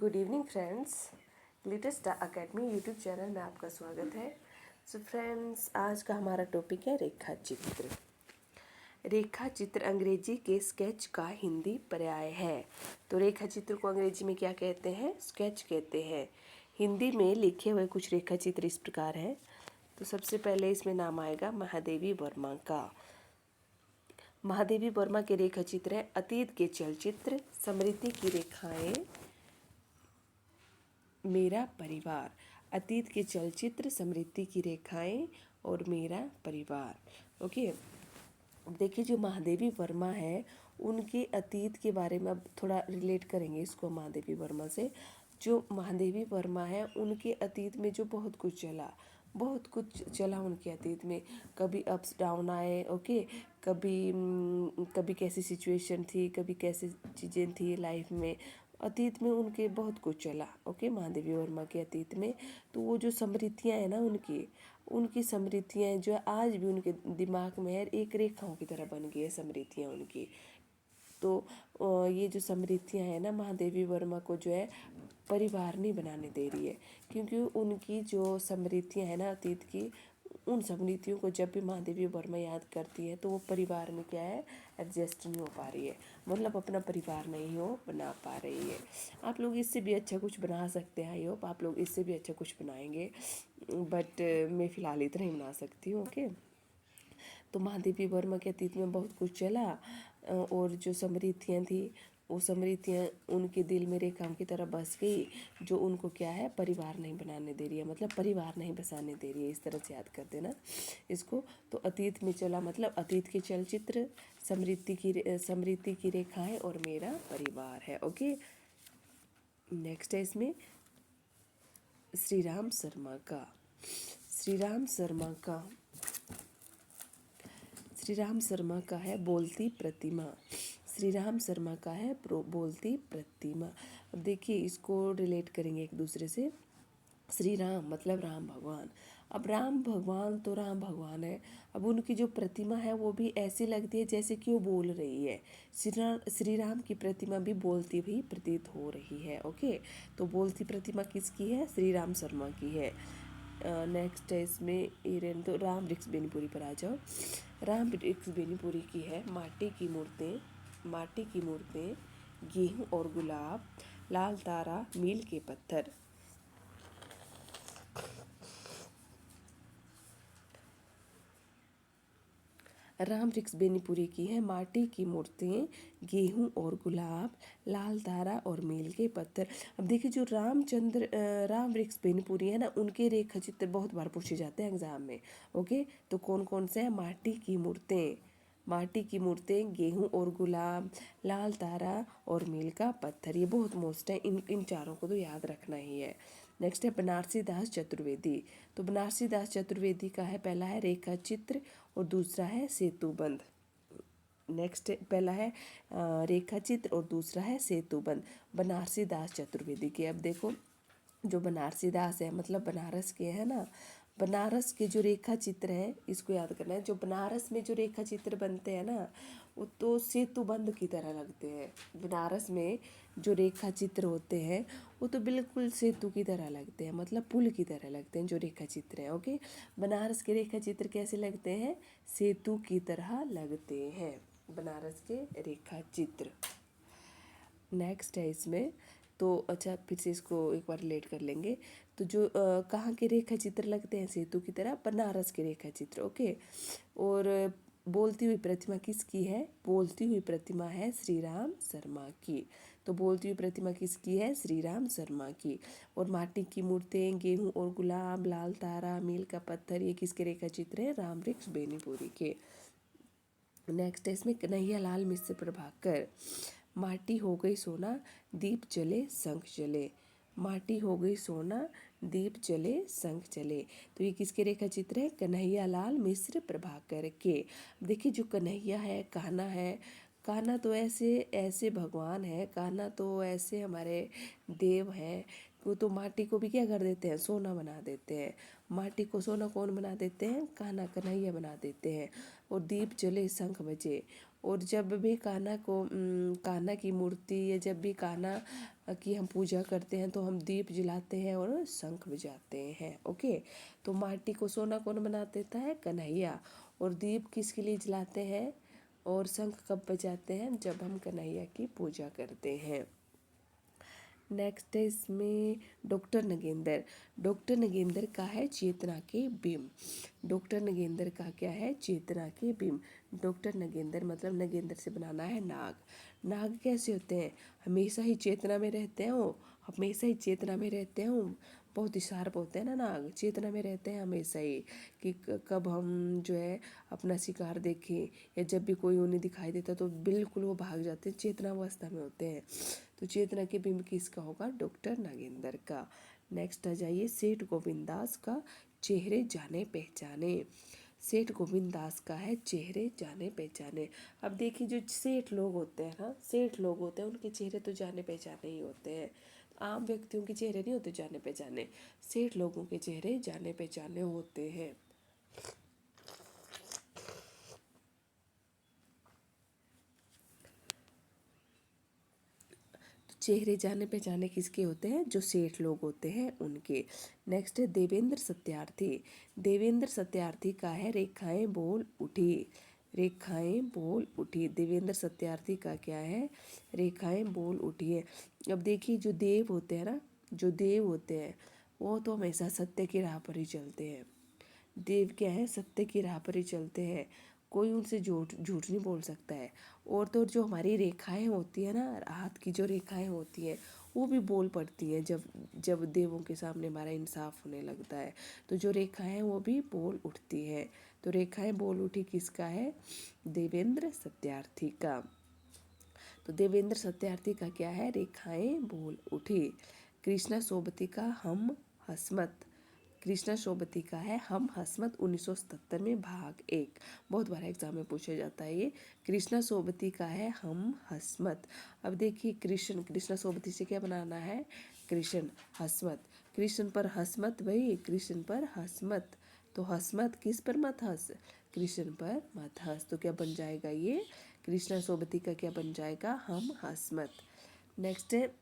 Good evening friends, glitter star academy YouTube channel में आपका स्वागत है। सो फ्रेंड्स, आज का हमारा टॉपिक है रेखा चित्र। रेखा चित्र अंग्रेजी के स्केच का हिंदी पर्याय है। तो रेखा चित्र को अंग्रेजी में क्या कहते हैं? स्केच कहते हैं। हिंदी में लिखे हुए कुछ रेखा चित्र इस प्रकार हैं। तो सबसे पहले इसमें नाम आएगा महादेवी वर्मा का। महादेवी वर्मा के रेखा चित्र है अतीत के चलचित्र, समृद्धि की रेखाएं, मेरा परिवार। अतीत के चलचित्र, समृद्धि की रेखाएं और मेरा परिवार। ओके, अब देखिए जो महादेवी वर्मा है उनके अतीत के बारे में अब थोड़ा रिलेट करेंगे इसको महादेवी वर्मा से। जो महादेवी वर्मा है उनके अतीत में जो बहुत कुछ चला उनके अतीत में। कभी अप्स डाउन आए, ओके, कभी कैसी सिचुएशन थी, कभी कैसी चीज़ें थी लाइफ में। अतीत में उनके बहुत कुछ चला, ओके, महादेवी वर्मा के अतीत में। तो वो जो समृद्धियाँ हैं ना उनकी समृद्धियाँ जो आज भी उनके दिमाग में है, एक रेखाओं की तरह बन गई है समृद्धियाँ उनकी। तो ये जो समृद्धियाँ हैं ना महादेवी वर्मा को जो है परिवार नहीं बनाने दे रही है, क्योंकि उनकी जो समृद्धियाँ हैं ना अतीत की, उन समृद्धियों को जब भी महादेवी वर्मा याद करती है तो वो परिवार में क्या है, एडजस्ट नहीं हो पा रही है, मतलब अपना परिवार नहीं हो बना पा रही है। आप लोग इससे भी अच्छा कुछ बना सकते हैं। आई होप आप लोग इससे भी अच्छा कुछ बनाएंगे, बट मैं फ़िलहाल इतना ही बना सकती हूँ। ओके, तो महादेवी वर्मा के अतीत में बहुत कुछ चला और जो समृद्धियाँ थी वो समृद्धियाँ उनके दिल में रेखाओं की तरह बस गई, जो उनको क्या है परिवार नहीं बनाने दे रही है, मतलब परिवार नहीं बसाने दे रही है। इस तरह से याद कर देना इसको। तो अतीत में चला मतलब अतीत के चलचित्र, समृद्धि की रेखाएं और मेरा परिवार है। ओके, नेक्स्ट है इसमें श्रीराम शर्मा का। श्रीराम शर्मा का है बोलती प्रतिमा। श्रीराम शर्मा का है बोलती प्रतिमा। अब देखिए इसको रिलेट करेंगे एक दूसरे से। श्री राम मतलब राम भगवान। अब राम भगवान तो राम भगवान है, अब उनकी जो प्रतिमा है वो भी ऐसी लगती है जैसे कि वो बोल रही है। श्री राम की प्रतिमा भी बोलती हुई प्रतीत हो रही है। ओके, तो बोलती प्रतिमा किसकी है? श्री राम शर्मा की है। नेक्स्ट है इसमें इरेन, तो राम वृक्ष बेनीपुरी पर आ जाओ। राम वृक्ष बेनीपुरी की है माटी की मूर्तें, गेहूं और गुलाब, लाल तारा, मील के पत्थर। राम वृक्ष बेनीपुरी की है माटी की मूर्तें, गेहूं और गुलाब, लाल तारा और मील के पत्थर। अब देखिए जो राम वृक्ष बेनीपुरी है ना उनके रेखा चित्र बहुत बार पूछे जाते हैं एग्जाम में। ओके, तो कौन कौन से हैं? माटी की मूर्तें, गेहूं और गुलाब, लाल तारा और मील का पत्थर। ये बहुत मोस्ट है, इन चारों को तो याद रखना ही है। नेक्स्ट है बनारसी दास चतुर्वेदी। तो बनारसी दास चतुर्वेदी का है पहला है रेखा चित्र और दूसरा है सेतुबंध। नेक्स्ट पहला है रेखा चित्र और दूसरा है सेतुबंध, बनारसी दास चतुर्वेदी के। अब देखो जो बनारसी दास है मतलब बनारस के है ना, बनारस के जो रेखा चित्र हैं इसको याद करना है। जो बनारस में जो रेखा चित्र बनते हैं ना वो तो सेतुबंध की तरह लगते हैं। बनारस में जो रेखा चित्र होते हैं वो तो बिल्कुल सेतु की तरह लगते हैं, मतलब पुल की तरह लगते हैं जो रेखा चित्र हैं। ओके, बनारस के रेखा चित्र कैसे लगते हैं? सेतु की तरह लगते हैं बनारस के रेखा चित्र। नेक्स्ट है इसमें, तो अच्छा फिर से इसको एक बार रिलेट कर लेंगे। तो जो कहाँ के रेखा चित्र लगते हैं सेतु की तरह? बनारस के रेखा चित्र। ओके, और बोलती हुई प्रतिमा किसकी है? बोलती हुई प्रतिमा है श्री राम शर्मा की। तो बोलती हुई प्रतिमा किसकी है? श्री राम शर्मा की। और माटी की मूर्तें, गेहूं और गुलाब, लाल तारा, मील का पत्थर, ये किसके रेखा चित्र है? राम वृक्ष बेनीपुरी के। नेक्स्ट है इसमें कन्हैया लाल मिश्र प्रभाकर। माटी हो गई सोना, दीप जले शंख जले। माटी हो गई सोना, दीप जले शंख जले। तो ये किसके रेखा चित्र है? कन्हैया लाल मिश्र प्रभाकर के। देखिए जो कन्हैया है, कान्हा तो ऐसे भगवान है, कान्हा तो ऐसे हमारे देव हैं। वो तो माटी को भी क्या कर देते हैं? सोना बना देते हैं। माटी को सोना कौन बना देते हैं? कान्हा, कन्हैया बना देते हैं। और दीप जले शंख बजे। और जब भी कान्हा की मूर्ति या जब भी कान्हा कि हम पूजा करते हैं तो हम दीप जलाते हैं और शंख बजाते हैं। ओके, तो माटी को सोना कौन बना देता है? कन्हैया। और दीप किसके लिए जलाते हैं और शंख कब बजाते हैं? जब हम कन्हैया की पूजा करते हैं। नेक्स्ट है इसमें डॉक्टर नगेंद्र। डॉक्टर नगेंद्र का है चेतना के बिंब। डॉक्टर नगेंद्र का क्या है? चेतना के बिंब। डॉक्टर नगेंद्र मतलब नगेंद्र से बनाना है नाग। नाग कैसे होते हैं? हमेशा ही चेतना में रहते हैं वो, हमेशा ही चेतना में रहते हैं वो, बहुत ही शार्प होते हैं ना नाग, चेतना में रहते हैं हमेशा ही कि कब हम जो है अपना शिकार देखें या जब भी कोई उन्हें दिखाई देता तो बिल्कुल वो भाग जाते हैं, चेतना अवस्था में होते हैं। तो चेतना के बिंब किसका होगा? डॉक्टर नागेंद्र का। नेक्स्ट आ जाइए सेठ गोविंद दास का चेहरे जाने पहचाने। सेठ गोविंद दास का है चेहरे जाने पहचाने। अब देखिए जो सेठ लोग होते हैं ना, सेठ लोग होते हैं उनके चेहरे तो जाने पहचाने ही होते हैं, आम व्यक्तियों के चेहरे नहीं होते जाने पहचाने, सेठ लोगों के चेहरे जाने पहचाने होते हैं। चेहरे जाने पहचाने किसके होते हैं? जो सेठ लोग होते हैं उनके। नेक्स्ट है देवेंद्र सत्यार्थी। देवेंद्र सत्यार्थी का है रेखाएं बोल उठी। रेखाएं बोल उठी। देवेंद्र सत्यार्थी का क्या है? रेखाएं बोल उठी है। अब देखिए जो देव होते हैं ना, जो देव होते हैं वो तो हमेशा सत्य की राह पर ही चलते हैं। देव क्या है? सत्य की राह पर ही चलते हैं, कोई उनसे झूठ झूठ नहीं बोल सकता है। और तो जो हमारी रेखाएं होती है ना, हाथ की जो रेखाएं होती हैं वो भी बोल पड़ती हैं जब जब देवों के सामने हमारा इंसाफ होने लगता है, तो जो रेखाएं हैं वो भी बोल उठती है। तो रेखाएं बोल उठी किसका है? देवेंद्र सत्यार्थी का। तो देवेंद्र सत्यार्थी का क्या है? रेखाएं बोल उठी। कृष्णा सोबती का हम हसमत। कृष्णा सोबती का है हम हसमत 1977 में भाग 1। बहुत बार एग्जाम में पूछा जाता है ये। कृष्णा सोबती का है हम हसमत। अब देखिए कृष्णा सोबती से क्या बनाना है? कृष्ण हसमत। कृष्ण पर हसमत भाई, कृष्ण पर हसमत। तो हसमत किस पर मत हंस? कृष्ण पर मत हंस। तो क्या बन जाएगा ये? कृष्णा सोबती का क्या बन जाएगा? हम हसमत। नेक्स्ट है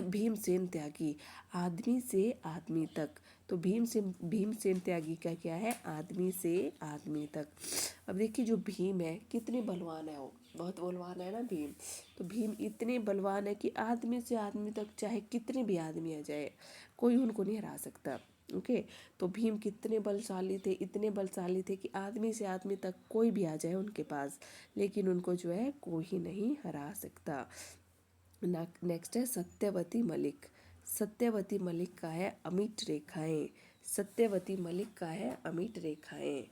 भीमसेन त्यागी। आदमी से आदमी तक। तो भीमसेन त्यागी का क्या है? आदमी से आदमी तक। अब देखिए जो भीम है कितने बलवान है, वो बहुत बलवान है ना भीम। तो भीम इतने बलवान है कि आदमी से आदमी तक चाहे कितने भी आदमी आ जाए कोई उनको नहीं हरा सकता। ओके, तो भीम कितने बलशाली थे, इतने बलशाली थे कि आदमी से आदमी तक कोई भी आ जाए उनके पास, लेकिन उनको जो है कोई नहीं हरा सकता। नेक्स्ट है सत्यवती मलिक। सत्यवती मलिक का है अमिट रेखाएं। सत्यवती मलिक का है अमिट रेखाएं।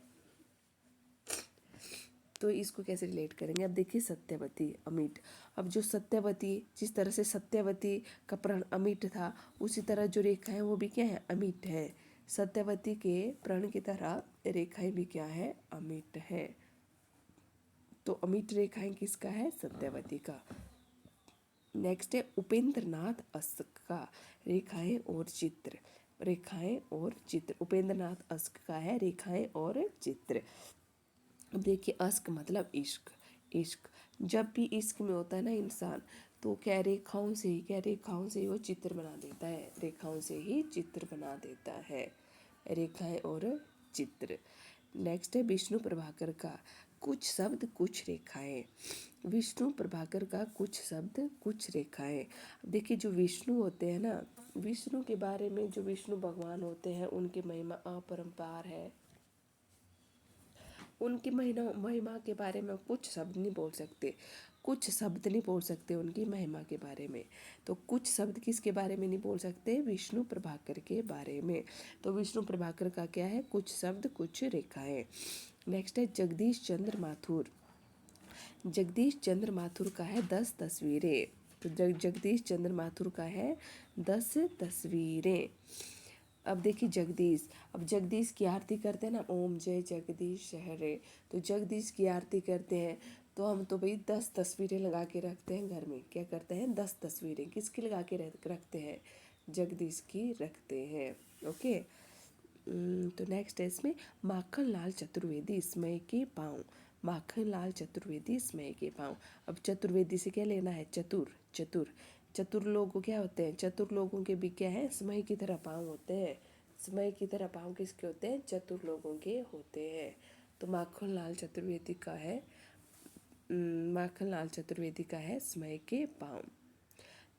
तो इसको कैसे रिलेट करेंगे? अब देखिए सत्यवती अमिट। अब जो सत्यवती, जिस तरह से सत्यवती का प्रण अमिट था, उसी तरह जो रेखा है वो भी क्या है? अमिट है। सत्यवती के प्रण की तरह रेखाएं भी क्या है? अमिट है। तो अमिट रेखाएं किसका है? सत्यवती का। नेक्स्ट है उपेंद्र नाथ अस्क का रेखाएं और चित्र। रेखाएं और चित्र। उपेंद्र नाथ अस्क का है रेखाएं और चित्र। अब देखिए अस्क मतलब इश्क। इश्क जब भी इश्क में होता है ना इंसान, तो क्या रेखाओं से ही, क्या रेखाओं से ही वो चित्र बना देता है, रेखाओं से ही चित्र बना देता है। रेखाएं और चित्र। नेक्स्ट है विष्णु प्रभाकर का कुछ शब्द कुछ रेखाएं। विष्णु प्रभाकर का कुछ शब्द कुछ रेखाएं। देखिए जो विष्णु होते हैं ना, विष्णु के बारे में, जो विष्णु भगवान होते हैं उनकी महिमा अपरंपार है। उनकी महिमा के बारे में कुछ शब्द नहीं बोल सकते, कुछ शब्द नहीं बोल सकते उनकी महिमा के बारे में। तो कुछ शब्द किसके बारे में नहीं बोल सकते? विष्णु प्रभाकर के बारे में। तो विष्णु प्रभाकर का क्या है? कुछ शब्द कुछ रेखाएं। नेक्स्ट है जगदीश चंद्र माथुर। जगदीश चंद्र माथुर का है 10 तस्वीरें। तो जगदीश चंद्र माथुर का है 10 तस्वीरें। अब देखिए जगदीश, अब जगदीश की आरती करते हैं ना, ओम जय जगदीश हरे। तो जगदीश की आरती करते हैं तो हम तो भाई 10 तस्वीरें लगा के रखते हैं घर में। क्या करते हैं? 10 तस्वीरें किसकी लगा के रखते हैं? जगदीश की रखते हैं। ओके। तो नेक्स्ट है इसमें माखन लाल चतुर्वेदी स्मय के पाँव। माखन लाल चतुर्वेदी स्मय के पाँव। अब चतुर्वेदी से क्या लेना है? चतुर। चतुर चतुर लोग क्या होते हैं, चतुर लोगों के भी क्या है, समय की तरह पाँव होते हैं। समय की तरह पाँव किसके होते हैं, चतुर लोगों के होते हैं। तो माखनलाल चतुर्वेदी का है माखनलाल चतुर्वेदी का है समय के पाँव।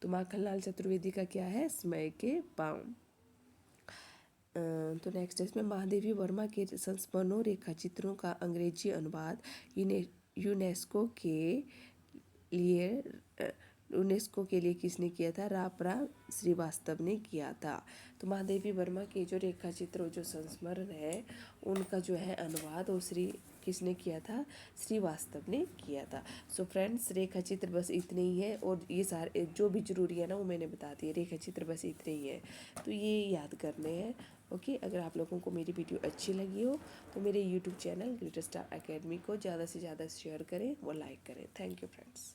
तो माखनलाल चतुर्वेदी का क्या है, समय के पाँव। तो नेक्स्ट है इसमें महादेवी वर्मा के संस्मरणों रेखाचित्रों का अंग्रेजी अनुवाद यूनेस्को के लिए यूनेस्को के लिए किसने किया था, रापरा श्रीवास्तव ने किया था। तो महादेवी वर्मा के जो रेखाचित्र जो संस्मरण है उनका जो है अनुवाद और किसने किया था, श्रीवास्तव ने किया था। सो फ्रेंड्स रेखाचित्र बस इतने ही है और ये सारे जो भी जरूरी है ना वो मैंने बता दिए, रेखाचित्र बस इतने ही है तो ये याद करने हैं। ओके, अगर आप लोगों को मेरी वीडियो अच्छी लगी हो तो मेरे YouTube channel glitter star academy को ज़्यादा से ज़्यादा शेयर करें और लाइक करें। Thank you friends.